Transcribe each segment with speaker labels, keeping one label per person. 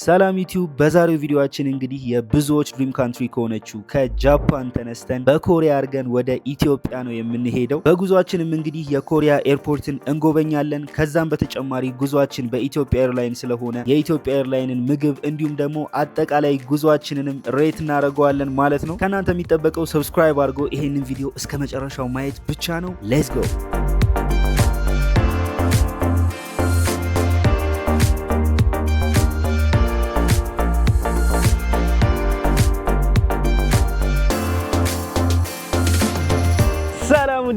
Speaker 1: ሰላም ዩቲዩብ በዛሬው ቪዲዮአችን እንግዲህ የብዙዎች ድሪም ካንትሪ ከሆነችው ከጃፓን ተነስተን በኮሪያ አድርገን ወደ ኢትዮጵያ ነው የምንሄደው። በጉዟችንም እንግዲህ የኮሪያ ኤርፖርትን እንጎበኛለን። ከዛም በተጨማሪ ጉዟችን በኢትዮጵያ ኤርላይን ስለሆነ የኢትዮጵያ ኤርላይንን ምግብ እንዲሁም ደግሞ አጠቃላይ ጉዟችንንም ሬት እናደርገዋለን ማለት ነው። ከእናንተ የሚጠበቀው ሰብስክራይብ አድርጎ ይሄንን ቪዲዮ እስከ መጨረሻው ማየት ብቻ ነው። ሌትስ ጎ።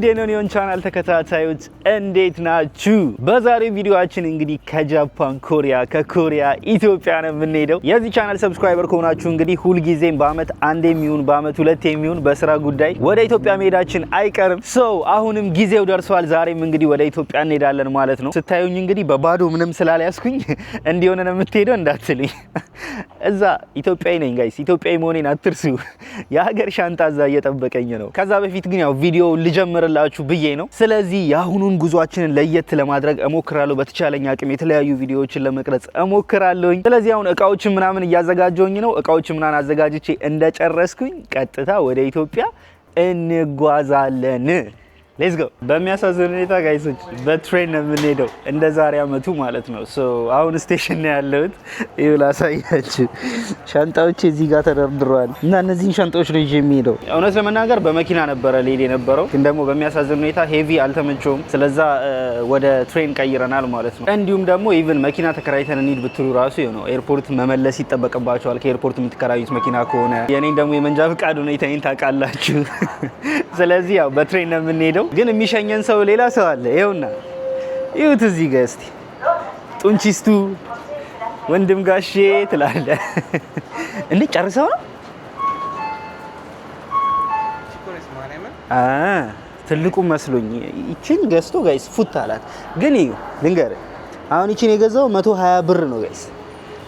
Speaker 1: ዴኖኒዮን ቻናል ተከታታዮች እንዴት ናችሁ? በዛሬው ቪዲዮአችን እንግዲህ ከጃፓን ኮሪያ ከኮሪያ ኢትዮጵያ ነው የምንሄደው። የዚህ ቻናል ሰብስክራይበር ከሆናችሁ እንግዲህ ሁልጊዜም በአመት አንዴ የሚሆን በአመት ሁለቴ የሚሆን በስራ ጉዳይ ወደ ኢትዮጵያ መሄዳችን አይቀርም። አሁንም ጊዜው ደርሷል። ዛሬም እንግዲህ ወደ ኢትዮጵያ እንሄዳለን ማለት ነው። ስታዩኝ እንግዲህ በባዶ ምንም ስላልያዝኩኝ እንዲሆነ ነው የምትሄደው እንዳትልኝ። እዛ ኢትዮጵያዊ ነኝ ጋይስ፣ ኢትዮጵያዊ መሆኔን አትርሱ። የሀገር ሻንጣ እዛ እየጠበቀኝ ነው። ከዛ በፊት ግን ያው ቪዲዮ ልጀምርላችሁ ብዬ ነው። ስለዚህ የአሁኑን ጉዟችንን ለየት ለማድረግ እሞክራለሁ። በተቻለኝ አቅም የተለያዩ ቪዲዮዎችን ለመቅረጽ እሞክራለሁ። ስለዚህ አሁን እቃዎችን ምናምን እያዘጋጀሁኝ ነው። እቃዎችን ምናምን አዘጋጅቼ እንደጨረስኩኝ ቀጥታ ወደ ኢትዮጵያ እንጓዛለን። ሌትስ ጎ። በሚያሳዝን ሁኔታ ጋይሶች በትሬን ነው የምንሄደው እንደ ዛሬ አመቱ ማለት ነው። አሁን ስቴሽን ነው ያለሁት። ይኸው ላሳያችሁ። ሻንጣዎች እዚህ ጋር ተደርድረዋል እና እነዚህን ሻንጣዎች ነው ይዤ የሚሄደው። እውነት ለመናገር በመኪና ነበረ ልሄድ የነበረው፣ ግን ደግሞ በሚያሳዝን ሁኔታ ሄቪ አልተመቸውም። ስለዛ ወደ ትሬን ቀይረናል ማለት ነው። እንዲሁም ደግሞ ኢቭን መኪና ተከራይተን እንሂድ ብትሉ ራሱ ነው ኤርፖርት መመለስ ይጠበቅባቸዋል። ከኤርፖርት የምትከራዩት መኪና ከሆነ የኔን ደግሞ የመንጃ ፍቃድ ሁኔታዬን ታውቃላችሁ። ስለዚህ ያው በትሬን ነው የምንሄደው። ግን የሚሸኘን ሰው ሌላ ሰው አለ። ይኸውና ይሁት እዚህ ጋር እስቲ ጡንቺስቱ ወንድም ጋሼ ትላለ እንዴ? ጨርሰው ነው ትልቁ መስሎኝ ይቺን ገዝቶ ጋይስ ፉት አላት። ግን ይሁ ልንገር፣ አሁን ይቺን የገዛው 120 ብር ነው ጋይስ።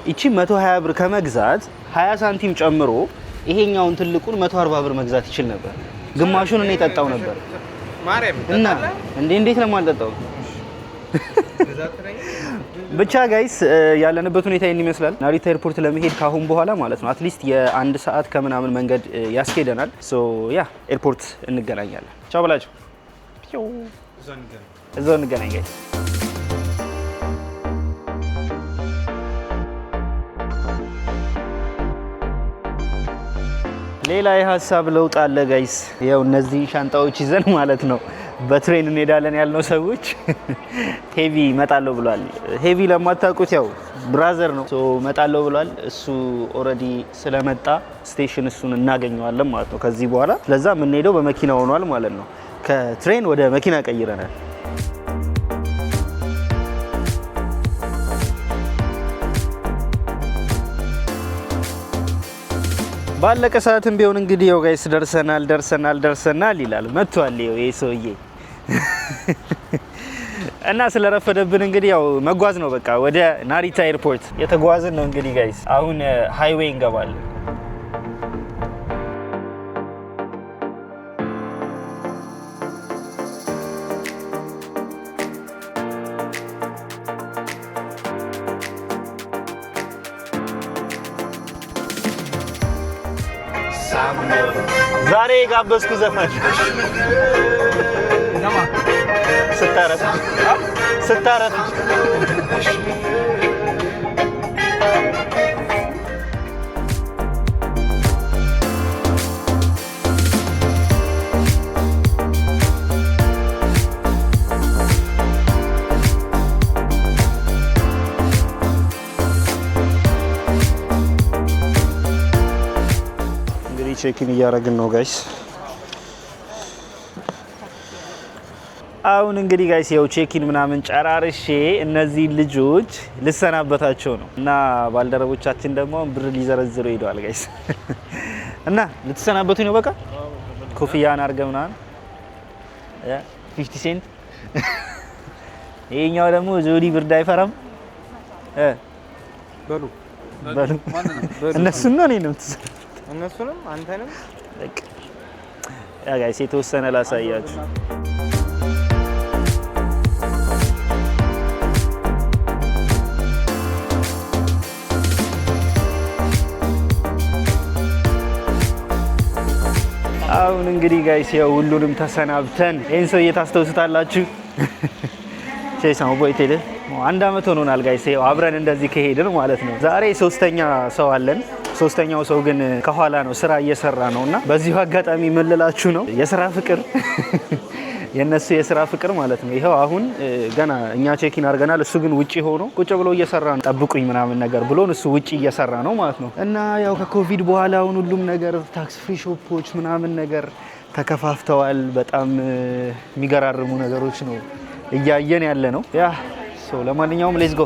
Speaker 1: ይቺ 120 ብር ከመግዛት 20 ሳንቲም ጨምሮ ይሄኛውን ትልቁን 140 ብር መግዛት ይችል ነበር። ግማሹን እኔ ጠጣው ነበር እና እንዴት ለማልጠጣው ብቻ ጋይስ ያለንበት ሁኔታ ይሄን ይመስላል። ናሪታ ኤርፖርት ለመሄድ ካሁን በኋላ ማለት ነው አትሊስት የአንድ ሰዓት ከምናምን መንገድ ያስኬደናል። ያ ኤርፖርት እንገናኛለን። ቻው ብላችሁ እዛው እንገናኝ ጋይስ። ሌላ የሀሳብ ለውጥ አለ ጋይስ። ያው እነዚህ ሻንጣዎች ይዘን ማለት ነው በትሬን እንሄዳለን ያልነው ሰዎች ሄቪ መጣለው ብሏል። ሄቪ ለማታውቁት ያው ብራዘር ነው። መጣለው ብሏል። እሱ ኦሬዲ ስለመጣ ስቴሽን እሱን እናገኘዋለን ማለት ነው ከዚህ በኋላ። ስለዛ የምንሄደው በመኪና ሆኗል ማለት ነው። ከትሬን ወደ መኪና ቀይረናል። ባለቀ ሰዓትም ቢሆን እንግዲህ ያው ጋይስ ደርሰናል ይላል። መጥቷል ይሄ ሰውዬ እና ስለረፈደብን እንግዲህ ያው መጓዝ ነው በቃ ወደ ናሪታ ኤርፖርት የተጓዝን ነው እንግዲህ ጋይስ። አሁን ሃይዌይ እንገባለን። ዛሬ ጋበዝኩ ዘፈን ስታረፍ ቼኪን እያደረግን ነው ጋይስ። አሁን እንግዲህ ጋይስ ያው ቼኪን ምናምን ጨራርሼ እነዚህ ልጆች ልሰናበታቸው ነው እና ባልደረቦቻችን ደግሞ ብር ሊዘረዝሩ ሄደዋል ጋይስ። እና ልትሰናበቱኝ ነው በቃ። ኮፍያን አድርገህ ምናምን 50 ሴንት። ይሄኛው ደግሞ ጆዲ ብርድ አይፈራም። በሉ እነሱ ነው እኔ ነው እነሱንም አንተንም በቃ ያ ጋይስ የተወሰነ ላሳያችሁ። አሁን እንግዲህ ጋይስ ያው ሁሉንም ተሰናብተን ይሄን ሰው እየታስተውስታላችሁ ቼሳው ቦይቴል አንድ አመት ሆኖናል ጋይስ ያው አብረን እንደዚህ ከሄድን ማለት ነው። ዛሬ ሶስተኛ ሰው አለን። ሶስተኛው ሰው ግን ከኋላ ነው ስራ እየሰራ ነውና በዚሁ አጋጣሚ መልላችሁ ነው የስራ ፍቅር የነሱ የስራ ፍቅር ማለት ነው። ይሄው አሁን ገና እኛ ቼኪን አድርገናል። እሱ ግን ውጪ ሆኖ ቁጭ ብሎ እየሰራ ነው። ጠብቁኝ ምናምን ነገር ብሎን እሱ ውጪ እየሰራ ነው ማለት ነው። እና ያው ከኮቪድ በኋላ አሁን ሁሉም ነገር ታክስ ፍሪ ሾፖች ምናምን ነገር ተከፋፍተዋል። በጣም የሚገራርሙ ነገሮች ነው እያየን ያለ ነው። ያ ሶ ለማንኛውም ሌትስ ጎ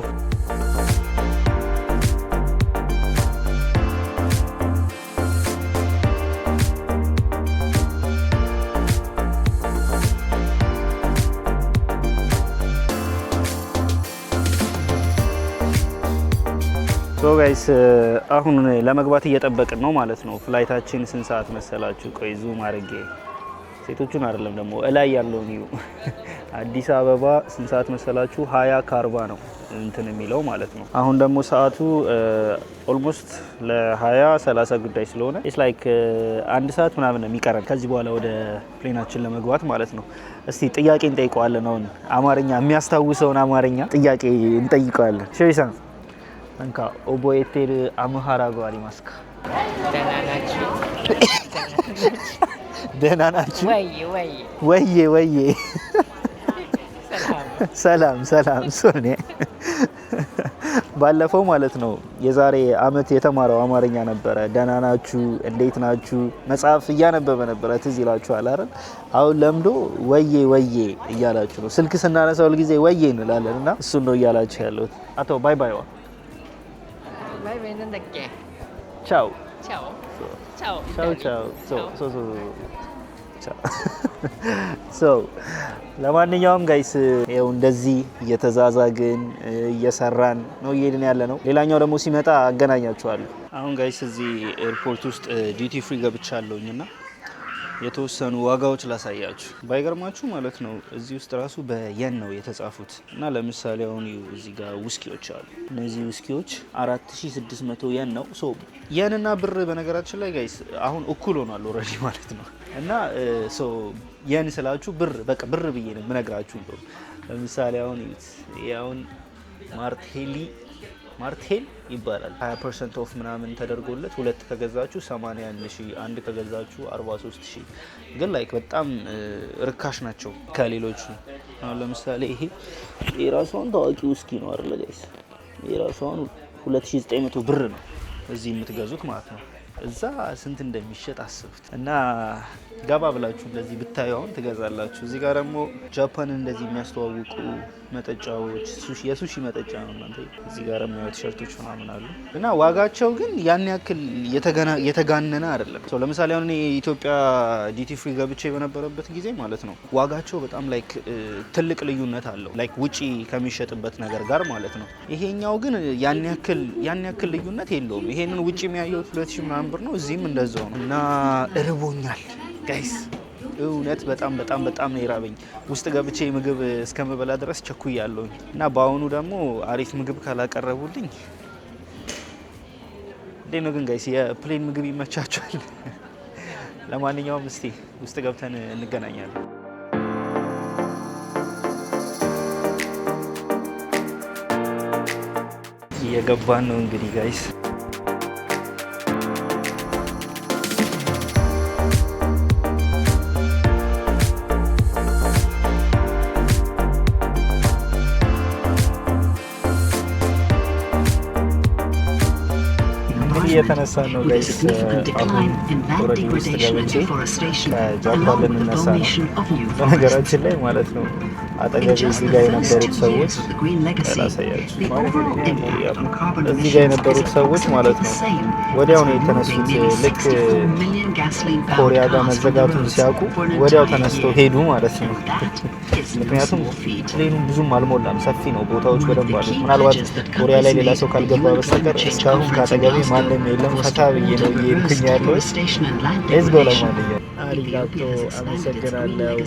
Speaker 1: ሶ ጋይስ አሁን ለመግባት እየጠበቅን ነው ማለት ነው። ፍላይታችን ስንት ሰዓት መሰላችሁ? ቆይ ዙም አድርጌ ሴቶቹን አይደለም ደግሞ እላይ ያለው ነው። አዲስ አበባ ስንት ሰዓት መሰላችሁ? 20:40 ነው እንትን የሚለው ማለት ነው። አሁን ደግሞ ሰዓቱ ኦልሞስት ለ20:30 ጉዳይ ስለሆነ ኢትስ ላይክ አንድ ሰዓት ምናምን ነው የሚቀረን ከዚህ በኋላ ወደ ፕሌናችን ለመግባት ማለት ነው። እስቲ ጥያቄ እንጠይቀዋለን። አሁን አማርኛ የሚያስታውሰውን አማርኛ ጥያቄ እንጠይቀዋለን። ሸይሳ አንካ ኦቦኤቴር አምሃራ ጓሪ ማስካ ደህና ናችሁ? ወዬ ሰላም ሶኔ ባለፈው ማለት ነው የዛሬ አመት የተማረው አማርኛ ነበረ። ደህና ናችሁ፣ እንዴት ናችሁ መጽሐፍ እያነበበ ነበረ። ትዝ ይላችኋል አይደል? አሁን ለምዶ ወዬ እያላችሁ ነው። ስልክ ስናነሳው ሁሉ ጊዜ ወዬ እንላለን እና እሱን ነው እያላችሁ ያለሁት። አቶ ባይ ባይዋ ቻው ለማንኛውም ጋይስ ይኸው እንደዚህ እየተዛዛግን እየሰራን ነው እየሄድን ያለ ነው። ሌላኛው ደግሞ ሲመጣ አገናኛችኋለሁ። አሁን ጋይስ እዚህ ኤርፖርት ውስጥ ዲዩቲ ፍሪ ገብቻለሁኝና የተወሰኑ ዋጋዎች ላሳያችሁ። ባይገርማችሁ ማለት ነው እዚህ ውስጥ ራሱ በየን ነው የተጻፉት እና ለምሳሌ አሁን እዚህ ጋር ውስኪዎች አሉ። እነዚህ ውስኪዎች 4600 የን ነው። ሶ የን እና ብር በነገራችን ላይ ጋይስ አሁን እኩል ሆኗል ኦልሬዲ ማለት ነው። እና ሶ የን ስላችሁ ብር በቃ ብር ብዬ ነው የምነግራችሁ። ለምሳሌ አሁን ማርቴል ይባላል 20% ኦፍ ምናምን ተደርጎለት ሁለት ከገዛችሁ 81000 አንድ ከገዛችሁ 43000 ግን ላይክ በጣም ርካሽ ናቸው ከሌሎቹ። አሁን ለምሳሌ ይሄ የራሷን ታዋቂ ውስኪ ነው አይደል ጋይስ? የራሷን 2900 ብር ነው እዚህ የምትገዙት ማለት ነው። እዛ ስንት እንደሚሸጥ አስቡት። እና ገባ ብላችሁ እንደዚህ ብታዩ አሁን ትገዛላችሁ። እዚህ ጋር ደግሞ ጃፓን እንደዚህ የሚያስተዋውቁ መጠጫዎች የሱሺ መጠጫ ነው እናንተ። እዚህ ጋር የሚያዩት ቲሸርቶች ምናምን አሉ እና ዋጋቸው ግን ያን ያክል የተጋነነ አይደለም። ለምሳሌ አሁን የኢትዮጵያ ዲቲ ፍሪ ገብቼ በነበረበት ጊዜ ማለት ነው ዋጋቸው በጣም ላይክ ትልቅ ልዩነት አለው ላይክ ውጪ ከሚሸጥበት ነገር ጋር ማለት ነው። ይሄኛው ግን ያን ያክል ልዩነት የለውም። ይሄንን ውጪ የሚያየው 2000 ምናምን ብር ነው፣ እዚህም እንደዛው ነው። እና እርቦኛል ጋይስ እውነት በጣም ነው የራበኝ። ውስጥ ገብቼ ምግብ እስከምበላ ድረስ ቸኩያለሁኝ እና በአሁኑ ደግሞ አሪፍ ምግብ ካላቀረቡልኝ እንዴት ነው ግን ጋይስ? የፕሌን ምግብ ይመቻቸዋል? ለማንኛውም እስቲ ውስጥ ገብተን እንገናኛለን። እየገባን ነው እንግዲህ ጋይስ። እየተነሳ ነው ጋይስ። አሁን ኦልሬዲ ውስጥ ገብቼ ከጃፓን ልንነሳ ነው። በነገራችን ላይ ማለት ነው አጠገቤ እዚህ ጋር የነበሩት ሰዎች ላሳያችሁ። እዚህ ጋር የነበሩት ሰዎች ማለት ነው ወዲያው ነው የተነሱት። ልክ ኮሪያ ጋር መዘጋቱን ሲያውቁ ወዲያው ተነስተው ሄዱ ማለት ነው። ምክንያቱም ፕሌኑም ብዙም አልሞላም፣ ሰፊ ነው፣ ቦታዎች በደንብ አሉ። ምናልባት ኮሪያ ላይ ሌላ ሰው ካልገባ በስተቀር እስካሁን ካጠገቤ ማንም የለም። ፈታ ብዬ ነው እየሄድኩኝ ያለው። ሌትስ ጎ። ለማንኛውም አሪጋቶ አመሰግናለሁ።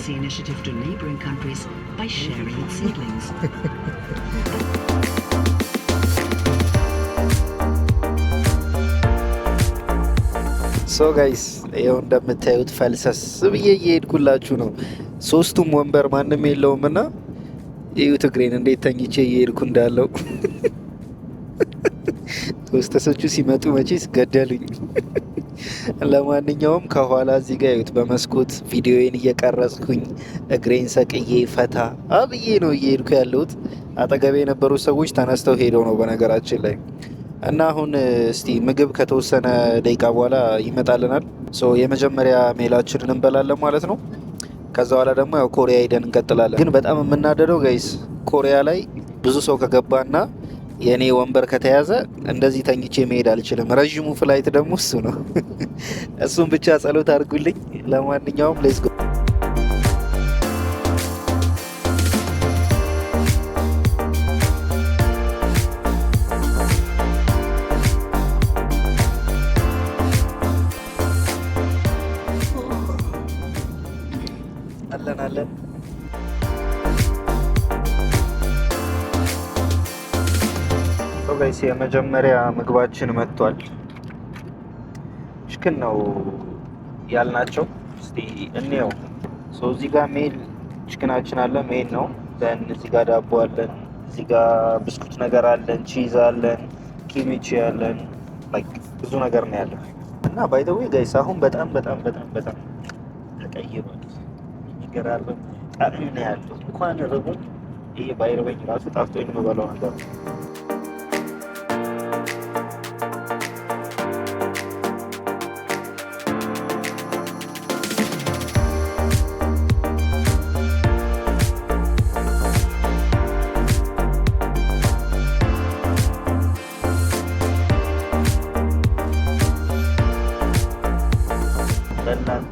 Speaker 1: ሶ ጋይስ ይኸው እንደምታዩት ፈልሰስ ብዬ እየሄድኩላችሁ ነው። ሶስቱም ወንበር ማንም የለውም እና እዩት እግሬን እንዴት ተኝቼ እየሄድኩ እንዳለው። ሆስተሶቹ ሲመጡ መቼስ ገደሉኝ። ለማንኛውም ከኋላ እዚህ ጋር እዩት፣ በመስኮት ቪዲዮዬን እየቀረጽኩኝ እግሬን ሰቅዬ ፈታ አብዬ ነው እየሄድኩ ያለሁት። አጠገቤ የነበሩ ሰዎች ተነስተው ሄደው ነው በነገራችን ላይ። እና አሁን እስቲ ምግብ ከተወሰነ ደቂቃ በኋላ ይመጣልናል። የመጀመሪያ ሜላችንን እንበላለን ማለት ነው። ከዛ በኋላ ደግሞ ያው ኮሪያ ሄደን እንቀጥላለን። ግን በጣም የምናደደው ጋይስ ኮሪያ ላይ ብዙ ሰው ከገባና የእኔ ወንበር ከተያዘ እንደዚህ ተኝቼ መሄድ አልችልም። ረዥሙ ፍላይት ደግሞ እሱ ነው። እሱም ብቻ ጸሎት አድርጉልኝ። ለማንኛውም ሌትስ ጎ። አለን ጋይስ የመጀመሪያ ምግባችን መጥቷል። ችክን ነው ያልናቸው። እስቲ እንየው። እዚህ ጋር ሜል ችክናችን አለ፣ ሜል ነው። ዘን እዚህ ጋር ዳቦ አለን፣ እዚህ ጋር ብስኩት ነገር አለን፣ ቺዝ አለን፣ ኪሚቺ አለን። ላይክ ብዙ ነገር ነው ያለው እና ባይ ዘ ዌይ ጋይስ አሁን በጣም ተቀይሯል። ይገራርም ጣዕም ነው ያለው። እንኳን ረቡዕ ይሄ ባይረበኝ ራሱ ጣፍጦኝ የምበላው ነገር ነው።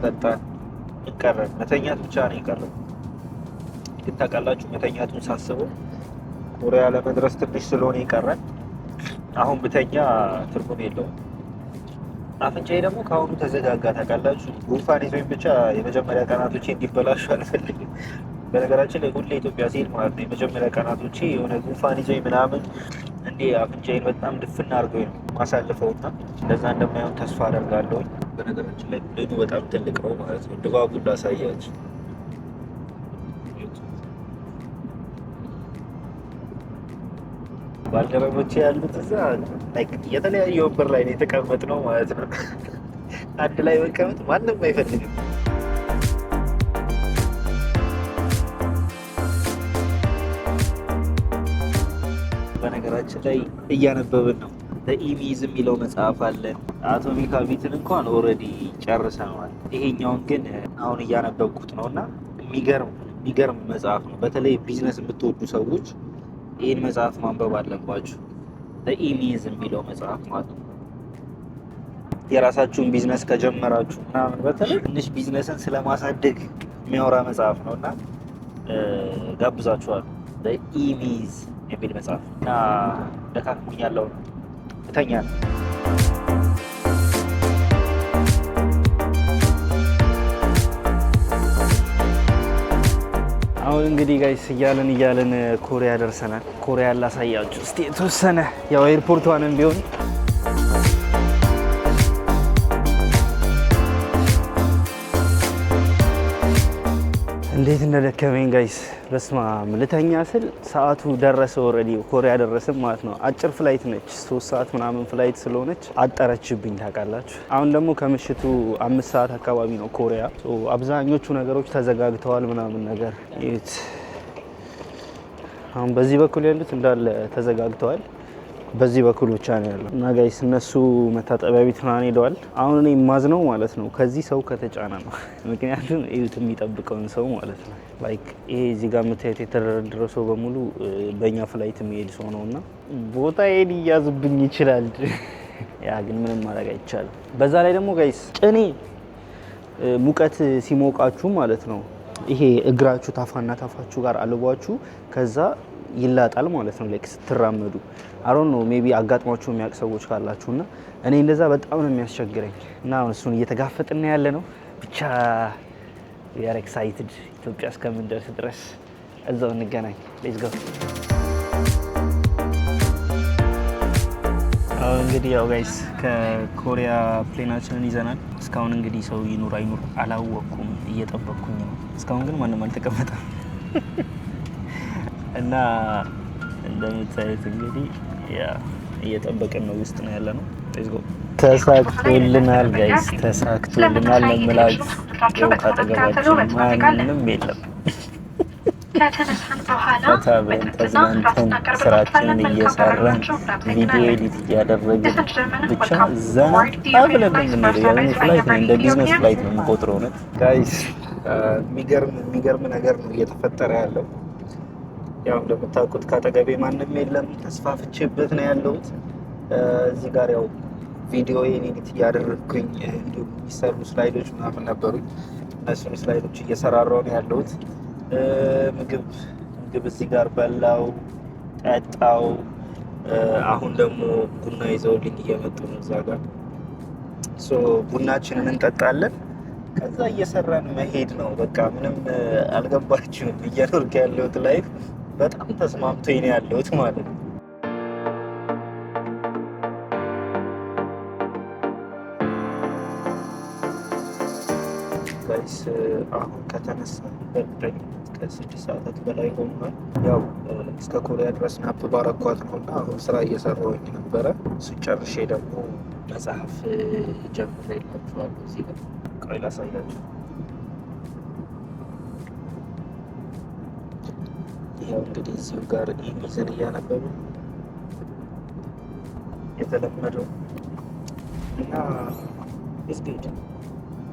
Speaker 1: ጠጣን ይቀረን። መተኛት ብቻ ነው የቀረው። ግን ታውቃላችሁ መተኛቱን ሳስበው ኮሪያ ለመድረስ ትንሽ ስለሆነ የቀረን። አሁን ብተኛ ትርጉም የለውም። አፍንጫዬ ደግሞ ከአሁኑ ተዘጋጋ። ታውቃላችሁ ጉንፋን ይዞኝ ብቻ የመጀመሪያ ቀናቶቼ እንዲበላሹ አልፈልግም። በነገራችን ላይ ሁሌ ኢትዮጵያ ሲሄድ ማለት ነው የመጀመሪያ ቀናቶቼ የሆነ ጉንፋን ይዞኝ ምናምን እንዴ አፍንጫዬን በጣም ድፍና አድርጎኝ ነው ማሳልፈው እና እንደዛ እንደማይሆን ተስፋ አደርጋለሁ። በነገራችን ላይ ፕሌኑ በጣም ትልቅ ነው ማለት ነው። ድባቡ እንዳሳያችሁ ባልደረቦቼ ያሉት እዛ የተለያየ ወንበር ላይ ነው የተቀመጥነው ማለት ነው። አንድ ላይ መቀመጥ ማንም አይፈልግም። በነገራችን ላይ እያነበብን ነው። ኢሚዝ የሚለው መጽሐፍ አለን። አቶሚክ ሀቢትን እንኳን ኦልሬዲ ጨርሰነዋል። ይሄኛውን ግን አሁን እያነበብኩት ነው እና የሚገርም መጽሐፍ ነው። በተለይ ቢዝነስ የምትወዱ ሰዎች ይህን መጽሐፍ ማንበብ አለባችሁ። ኢሚዝ የሚለው መጽሐፍ ማለት ነው። የራሳችሁን ቢዝነስ ከጀመራችሁ ምናምን በተለይ ትንሽ ቢዝነስን ስለማሳደግ የሚያወራ መጽሐፍ ነው እና ጋብዛችኋል። ኢሚዝ የሚል መጽሐፍ እና ደካክሞኛለሁ እተኛ ነው። አሁን እንግዲህ ጋይስ እያለን ኮሪያ ደርሰናል። ኮሪያ ላሳያችሁ እስቲ የተወሰነ ያው ኤርፖርቷንም ቢሆን እንዴት እንደደከመኝ ጋይስ በስማ ልተኛ ስል ሰዓቱ ደረሰ። ኦልሬዲ ኮሪያ ደረስን ማለት ነው። አጭር ፍላይት ነች፣ 3 ሰዓት ምናምን ፍላይት ስለሆነች አጠረችብኝ ታውቃላችሁ። አሁን ደግሞ ከምሽቱ 5 ሰዓት አካባቢ ነው ኮሪያ። አብዛኞቹ ነገሮች ተዘጋግተዋል ምናምን ነገር። አሁን በዚህ በኩል ያሉት እንዳለ ተዘጋግተዋል፣ በዚህ በኩል ብቻ ነው ያለው እና ጋይስ እነሱ መታጠቢያ ቤት ምናምን ሄደዋል። አሁን እኔ የማዝነው ማለት ነው ከዚህ ሰው ከተጫነ ነው። ምክንያቱም እዩት የሚጠብቀውን ሰው ማለት ነው። ላይክ ይሄ እዚህ ጋር የምታዩት የተደረደረው ሰው በሙሉ በእኛ ፍላይት የሚሄድ ሰው ነው እና ቦታ ይሄን ይያዝብኝ ይችላል። ያ ግን ምንም ማድረግ አይቻልም። በዛ ላይ ደግሞ ጋይስ ጭኔ ሙቀት ሲሞቃችሁ ማለት ነው ይሄ እግራችሁ ታፋና ታፋችሁ ጋር አልቧችሁ ከዛ ይላጣል ማለት ነው። ላይክ ስትራመዱ አሮን ነው ሜቢ አጋጥሟችሁ የሚያውቅ ሰዎች ካላችሁና እኔ እንደዛ በጣም ነው የሚያስቸግረኝ እና አሁን እሱን እየተጋፈጥን ያለ ነው። ብቻ we are excited ኢትዮጵያ እስከምንደርስ ድረስ እዛው እንገናኝ። ሌትስ ጎ። እንግዲህ ያው ጋይስ ከኮሪያ ፕሌናችንን ይዘናል። እስካሁን እንግዲህ ሰው ይኑር አይኑር አላወቅኩም፣ እየጠበቅኩኝ ነው። እስካሁን ግን ማንም አልተቀመጠም እና እንደምታዩት እንግዲህ ያ እየጠበቅን ነው፣ ውስጥ ነው ያለ ነው። ሌትስ ጎ። ተሳክቶልናል ጋይስ፣ ተሳክቶልናል ለምላችሁ። ያው ካጠገባችን ማንም የለም። ፈታ ብለን ተዝናንተን ስራችንን እየሰራን ቪዲዮ ኤዲት እያደረግን ብቻ ዘና ብለን የምንሄደው የሆነ ፍላይት ነው፣ እንደ ቢዝነስ ፍላይት ነው የምቆጥረው። እውነት ጋይስ የሚገርም ነገር ነው እየተፈጠረ ያለው። ያው እንደምታውቁት ካጠገቤ ማንም የለም፣ ተስፋፍቼበት ነው ያለሁት። እዚህ ጋር ያው ቪዲዮ ኤዲት እያደረግኩኝ እንዲሁም የሚሰሩ ስላይዶች ምናምን ነበሩኝ። እነሱን ስላይዶች እየሰራራሁ ነው ያለሁት። ምግብ እዚህ ጋር በላው ጠጣው። አሁን ደግሞ ቡና ይዘውልኝ እየመጡ ነው እዛ ጋር። ቡናችንን እንጠጣለን፣ ከዛ እየሰራን መሄድ ነው በቃ። ምንም አልገባችሁም? እየኖርኩ ያለሁት ላይፍ በጣም ተስማምቶኝ ነው ያለሁት ማለት ነው። ጋይስ አሁን ከተነሳንበት ከ6 ሰዓታት በላይ ሆኗል። ያው እስከ ኮሪያ ድረስ ናፕ ባረኳት ነው እና አሁን ስራ እየሰራሁኝ ነበረ። ስጨርሼ ደግሞ መጽሐፍ ጀምሬላችኋለሁ። እዚህ ጋር ቆይ ላሳያችሁ። ያው እንግዲህ እዚሁ ጋር ኢሜይልን እያነበቡ የተለመደው እና ስጌድ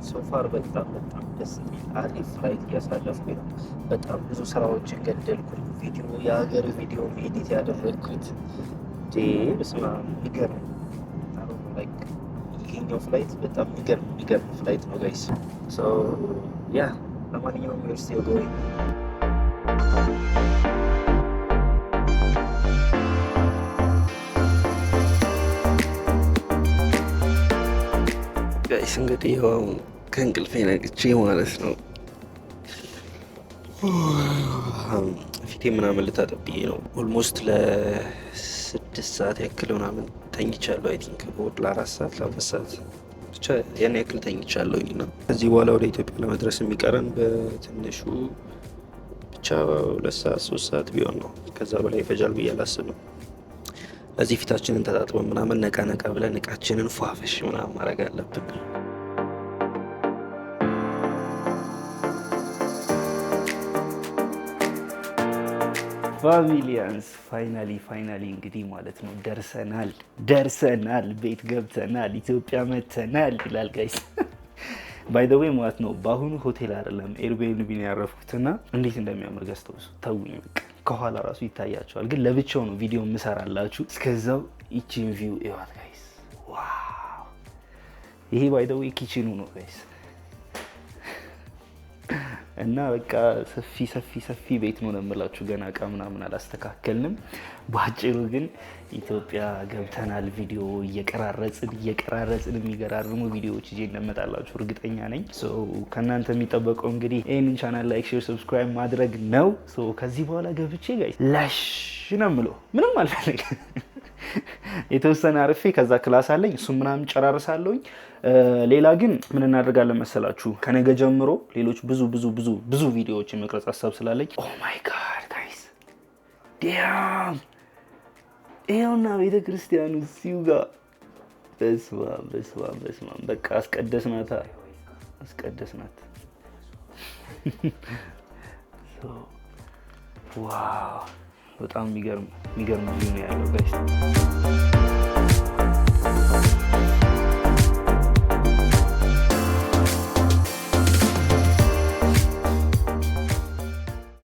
Speaker 1: ሶፋር በጣም ደስ የሚል አሪፍ ፍላይት እያሳለፍኩኝ ነው። በጣም ብዙ ስራዎችን ገደልኩኝ። የሀገር ቪዲዮ ኤዲት ያደረግኩት በስመ አብ የሚገርም ይሄኛው ፍላይት በጣም የሚገርም ፍላይት ነው ጋይስ። ያ ለማንኛውም ዩኒቨርሲቲ ጎይንግ ጋይስ እንግዲህ ያው ከእንቅልፌ ነቅቼ ማለት ነው ፊቴ ምናምን ልታጠብ ብዬ ነው። ኦልሞስት ለ6 ሰዓት ያክል ምናምን ተኝቻለሁ። አይ ቲንክ ለ4 ሰዓት ለ5 ሰዓት ብቻ ያን ያክል ተኝቻለሁኝ እና ከዚህ በኋላ ወደ ኢትዮጵያ ለመድረስ የሚቀረን በትንሹ ብቻ 2 ሰዓት 3 ሰዓት ቢሆን ነው። ከዛ በላይ ይፈጃል ብዬ አላስብም። እዚህ ፊታችንን ተጣጥበን ምናምን ነቃ ብለን እቃችንን ፏፈሽ ምናምን ማድረግ አለብን። ፋሚሊያንስ ፋይናሊ እንግዲህ ማለት ነው ደርሰናል፣ ቤት ገብተናል፣ ኢትዮጵያ መተናል ይላል ጋይስ። ባይ ዘ ዌይ ማለት ነው በአሁኑ ሆቴል አይደለም ኤርቢኤንቢ ነው ያረፍኩትና እንዴት እንደሚያምር ገዝተው ተውኝ። በቃ ከኋላ ራሱ ይታያቸዋል፣ ግን ለብቻው ነው ቪዲዮ የምሰራላችሁ። እስከዛው ይቺን ቪው እዩዋት ጋይስ። ዋው! ይሄ ባይ ዘ ዌይ ኪችኑ ነው ጋይስ። እና በቃ ሰፊ ቤት ነው የምላችሁ። ገና እቃ ምናምን አላስተካከልንም። በአጭሩ ግን ኢትዮጵያ ገብተናል። ቪዲዮ እየቀራረጽን የሚገራርሙ ቪዲዮዎች ይዤ እንደመጣላችሁ እርግጠኛ ነኝ። ከእናንተ የሚጠበቀው እንግዲህ ይህንን ቻናል ላይክ፣ ሼር፣ ሰብስክራይብ ማድረግ ነው። ከዚህ በኋላ ገብቼ ጋይስ ላሽ ነው የምለው፣ ምንም አልፈልግም። የተወሰነ አርፌ ከዛ ክላስ አለኝ እሱ ምናምን ጨራርሳለሁኝ። ሌላ ግን ምን እናደርጋለን መሰላችሁ? ከነገ ጀምሮ ሌሎች ብዙ ቪዲዮዎች የመቅረጽ ሀሳብ ስላለኝ ኦ ማይ ጋድ ጋይስ ዲያም ይኸውና ቤተክርስቲያኑ እዚሁ ጋር በስመ አብ በቃ አስቀደስናት። ዋው! በጣም የሚገርም ቪው ነው ያለው ጋይስ።